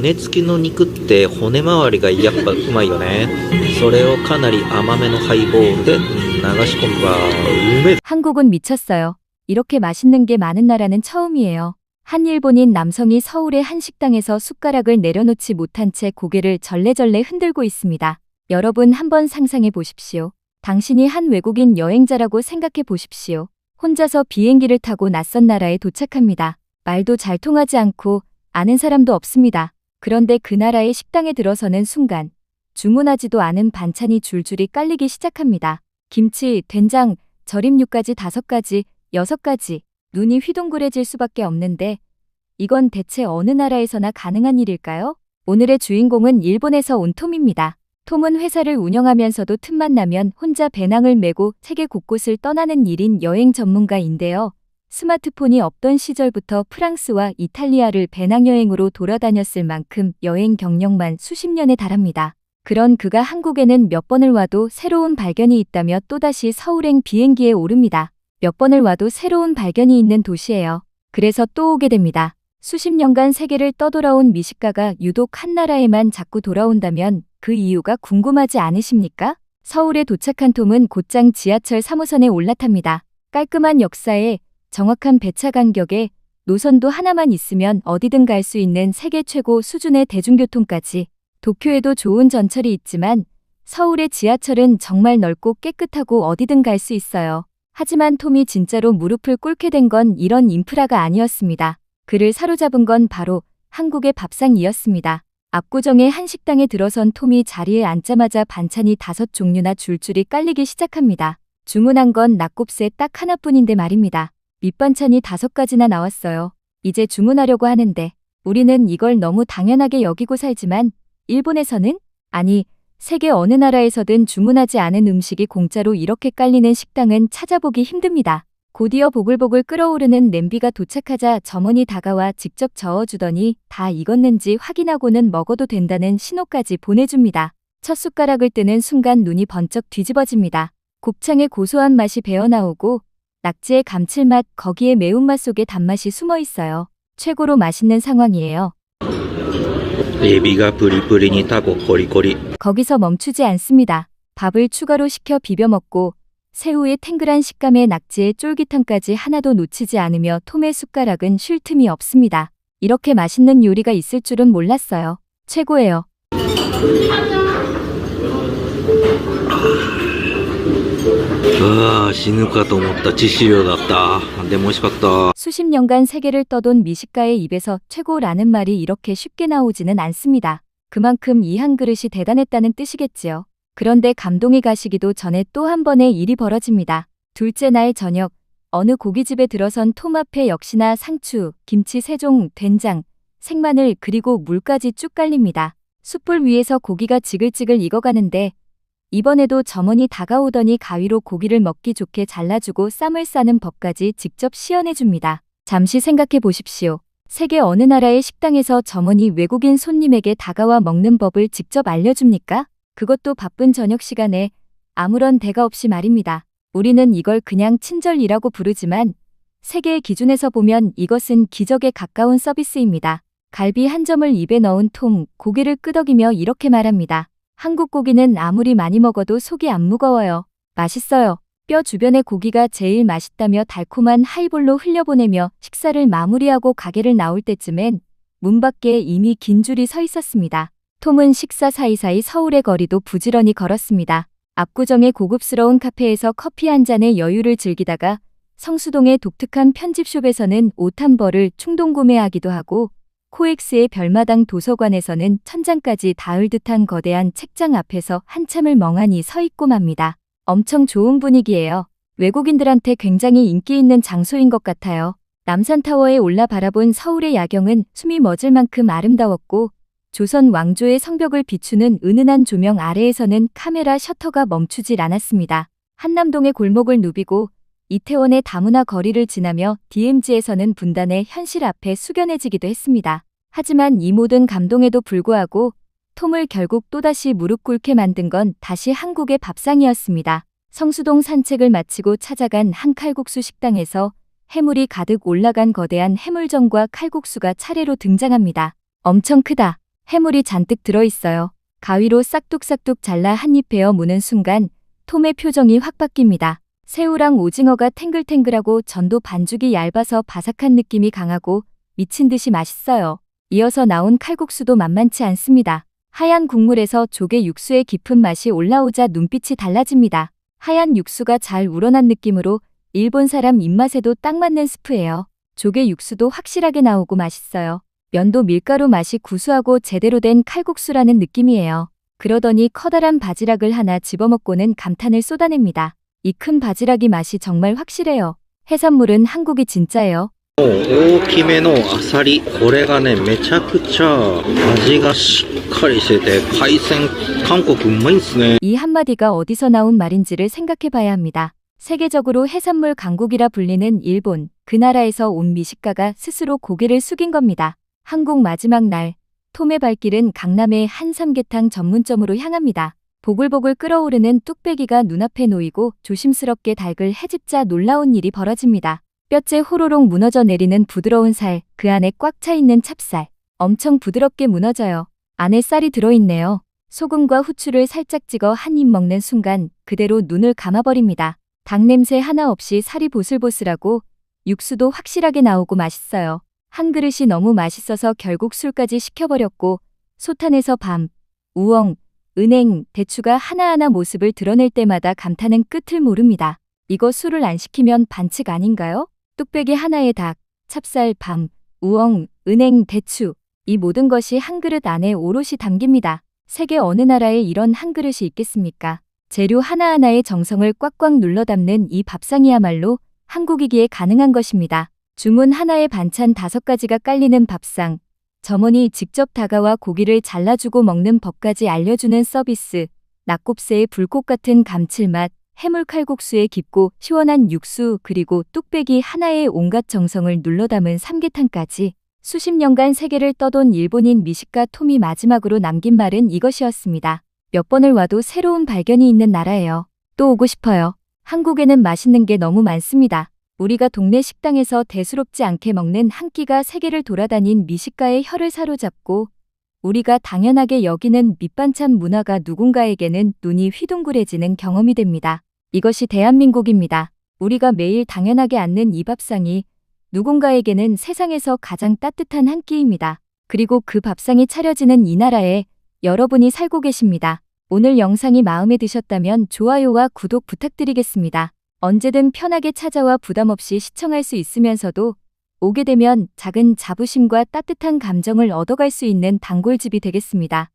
骨付きの肉って骨周りがやっぱうまいよね。それをかなり甘めのハイボールで流し込むわ。うめえ。 한국은 미쳤어요. 이렇게 맛있는 게 많은 나라는 처음이에요. 한 일본인 남성이 서울의 한 식당에서 숟가락을 내려놓지 못한 채 고개를 절레절레 흔들고 있습니다. 여러분 한번 상상해 보십시오. 당신이 한 외국인 여행자라고 생각해 보십시오. 혼자서 비행기를 타고 낯선 나라에 도착합니다. 말도 잘 통하지 않고 아는 사람도 없습니다. 그런데 그 나라의 식당에 들어서는 순간 주문하지도 않은 반찬이 줄줄이 깔리기 시작합니다. 김치, 된장, 절임류까지 5가지, 6가지. 눈이 휘둥그레질 수밖에 없는데 이건 대체 어느 나라에서나 가능한 일일까요? 오늘의 주인공은 일본에서 온 톰입니다. 톰은 회사를 운영하면서도 틈만 나면 혼자 배낭을 메고 세계 곳곳을 떠나는 1인 여행 전문가인데요. 스마트폰이 없던 시절부터 프랑스와 이탈리아를 배낭여행으로 돌아다녔을 만큼 여행 경력만 수십 년에 달합니다. 그런 그가 한국에는 몇 번을 와도 새로운 발견이 있다며 또다시 서울행 비행기에 오릅니다. 몇 번을 와도 새로운 발견이 있는 도시예요. 그래서 또 오게 됩니다. 수십 년간 세계를 떠돌아온 미식가가 유독 한 나라에만 자꾸 돌아온다면 그 이유가 궁금하지 않으십니까? 서울에 도착한 톰은 곧장 지하철 3호선에 올라탑니다. 깔끔한 역사에 정확한 배차 간격에 노선도 하나만 있으면 어디든 갈 수 있는 세계 최고 수준의 대중교통까지. 도쿄에도 좋은 전철이 있지만 서울의 지하철은 정말 넓고 깨끗하고 어디든 갈 수 있어요. 하지만 톰이 진짜로 무릎을 꿇게 된 건 이런 인프라가 아니었습니다. 그를 사로잡은 건 바로 한국의 밥상이었습니다. 압구정의 한 식당에 들어선 톰이 자리에 앉자마자 반찬이 5종류나 줄줄이 깔리기 시작합니다. 주문한 건 낙곱새 딱 하나뿐인데 말입니다. 밑반찬이 5가지나 나왔어요. 이제 주문하려고 하는데 우리는 이걸 너무 당연하게 여기고 살지만 일본에서는, 아니 세계 어느 나라에서든 주문하지 않은 음식이 공짜로 이렇게 깔리는 식당은 찾아보기 힘듭니다. 곧이어 보글보글 끓어오르는 냄비가 도착하자 점원이 다가와 직접 저어주더니 다 익었는지 확인하고는 먹어도 된다는 신호까지 보내줍니다. 첫 숟가락을 뜨는 순간 눈이 번쩍 뒤집어집니다. 곱창의 고소한 맛이 배어나오고 낙지의 감칠맛, 거기에 매운맛 속에 단맛이 숨어 있어요. 최고로 맛있는 상황이에요. エビがプリプリにタココリコリ. 거기서 멈추지 않습니다. 밥을 추가로 시켜 비벼 먹고 새우의 탱글한 식감에 낙지의 쫄깃함까지 하나도 놓치지 않으며 톰의 숟가락은 쉴 틈이 없습니다. 이렇게 맛있는 요리가 있을 줄은 몰랐어요. 최고예요. 아, 死ぬかと思った致死量だった。でも美味しかった。 수십 년간 세계를 떠돈 미식가의 입에서 최고라는 말이 이렇게 쉽게 나오지는 않습니다. 그만큼 이 한 그릇이 대단했다는 뜻이겠지요. 그런데 감동이 가시기도 전에 또 한 번의 일이 벌어집니다. 둘째 날 저녁, 어느 고깃집에 들어선 톰 앞에 역시나 상추, 김치 3종, 된장, 생마늘 그리고 물까지 쭉 깔립니다. 숯불 위에서 고기가 지글지글 익어가는데 이번에도 점원이 다가오더니 가위로 고기를 먹기 좋게 잘라주고 쌈을 싸는 법까지 직접 시연해줍니다. 잠시 생각해 보십시오. 세계 어느 나라의 식당에서 점원이 외국인 손님에게 다가와 먹는 법을 직접 알려줍니까? 그것도 바쁜 저녁 시간에 아무런 대가 없이 말입니다. 우리는 이걸 그냥 친절이라고 부르지만 세계의 기준에서 보면 이것은 기적에 가까운 서비스입니다. 갈비 한 점을 입에 넣은 톰, 고기를 끄덕이며 이렇게 말합니다. 한국 고기는 아무리 많이 먹어도 속이 안 무거워요. 맛있어요. 뼈 주변의 고기가 제일 맛있다며 달콤한 하이볼로 흘려보내며 식사를 마무리하고 가게를 나올 때쯤엔 문 밖에 이미 긴 줄이 서 있었습니다. 톰은 식사 사이사이 서울의 거리도 부지런히 걸었습니다. 압구정의 고급스러운 카페에서 커피 한 잔의 여유를 즐기다가 성수동의 독특한 편집숍에서는 옷 한 벌을 충동 구매하기도 하고 코엑스의 별마당 도서관에서는 천장까지 닿을 듯한 거대한 책장 앞에서 한참을 멍하니 서 있고 맙니다. 엄청 좋은 분위기예요. 외국인들한테 굉장히 인기 있는 장소인 것 같아요. 남산타워에 올라 바라본 서울의 야경은 숨이 멎을 만큼 아름다웠고 조선 왕조의 성벽을 비추는 은은한 조명 아래에서는 카메라 셔터가 멈추질 않았습니다. 한남동의 골목을 누비고 이태원의 다문화 거리를 지나며 DMZ에서는 분단의 현실 앞에 숙연해지기도 했습니다. 하지만 이 모든 감동에도 불구하고 톰을 결국 또다시 무릎 꿇게 만든 건 다시 한국의 밥상이었습니다. 성수동 산책을 마치고 찾아간 한 칼국수 식당에서 해물이 가득 올라간 거대한 해물전과 칼국수가 차례로 등장합니다. 엄청 크다. 해물이 잔뜩 들어있어요. 가위로 싹둑싹둑 잘라 한 입 베어 무는 순간 톰의 표정이 확 바뀝니다. 새우랑 오징어가 탱글탱글하고 전도 반죽이 얇아서 바삭한 느낌이 강하고 미친 듯이 맛있어요. 이어서 나온 칼국수도 만만치 않습니다. 하얀 국물에서 조개 육수의 깊은 맛이 올라오자 눈빛이 달라집니다. 하얀 육수가 잘 우러난 느낌으로 일본 사람 입맛에도 딱 맞는 스프예요. 조개 육수도 확실하게 나오고 맛있어요. 면도 밀가루 맛이 구수하고 제대로 된 칼국수라는 느낌이에요. 그러더니 커다란 바지락을 하나 집어먹고는 감탄을 쏟아냅니다. 이 큰 바지락이 맛이 정말 확실해요. 해산물은 한국이 진짜예요. 大きめのアサリ、これがね、めちゃくちゃ味がしっかりしてて、海鮮、韓国うまいんすね。 이 한마디가 어디서 나온 말인지를 생각해 봐야 합니다. 세계적으로 해산물 강국이라 불리는 일본, 그 나라에서 온 미식가가 스스로 고개를 숙인 겁니다. 한국 마지막 날, 톰의 발길은 강남의 한 삼계탕 전문점으로 향합니다. 보글보글 끓어오르는 뚝배기가 눈앞에 놓이고 조심스럽게 닭을 헤집자 놀라운 일이 벌어집니다. 뼈째 호로록 무너져 내리는 부드러운 살, 그 안에 꽉 차 있는 찹쌀. 엄청 부드럽게 무너져요. 안에 쌀이 들어있네요. 소금과 후추를 살짝 찍어 한 입 먹는 순간 그대로 눈을 감아버립니다. 닭 냄새 하나 없이 살이 보슬보슬하고 육수도 확실하게 나오고 맛있어요. 한 그릇이 너무 맛있어서 결국 술까지 시켜버렸고 소탄에서 밤, 우엉, 은행, 대추가 하나하나 모습을 드러낼 때마다 감탄은 끝을 모릅니다. 이거 술을 안 시키면 반칙 아닌가요? 뚝배기 하나에 닭, 찹쌀, 밤, 우엉, 은행, 대추. 이 모든 것이 한 그릇 안에 오롯이 담깁니다. 세계 어느 나라에 이런 한 그릇이 있겠습니까? 재료 하나하나의 정성을 꽉꽉 눌러 담는 이 밥상이야말로 한국이기에 가능한 것입니다. 주문 하나에 반찬 5가지가 깔리는 밥상. 점원이 직접 다가와 고기를 잘라주고 먹는 법까지 알려주는 서비스. 낙곱새의 불꽃 같은 감칠맛. 해물 칼국수의 깊고 시원한 육수, 그리고 뚝배기 하나에 온갖 정성을 눌러 담은 삼계탕까지. 수십 년간 세계를 떠돈 일본인 미식가 톰이 마지막으로 남긴 말은 이것이었습니다. 몇 번을 와도 새로운 발견이 있는 나라예요. 또 오고 싶어요. 한국에는 맛있는 게 너무 많습니다. 우리가 동네 식당에서 대수롭지 않게 먹는 한 끼가 세계를 돌아다닌 미식가의 혀를 사로잡고 우리가 당연하게 여기는 밑반찬 문화가 누군가에게는 눈이 휘둥그레지는 경험이 됩니다. 이것이 대한민국입니다. 우리가 매일 당연하게 앉는 이 밥상이 누군가에게는 세상에서 가장 따뜻한 한 끼입니다. 그리고 그 밥상이 차려지는 이 나라에 여러분이 살고 계십니다. 오늘 영상이 마음에 드셨다면 좋아요와 구독 부탁드리겠습니다. 언제든 편하게 찾아와 부담 없이 시청할 수 있으면서도 오게 되면 작은 자부심과 따뜻한 감정을 얻어갈 수 있는 단골집이 되겠습니다.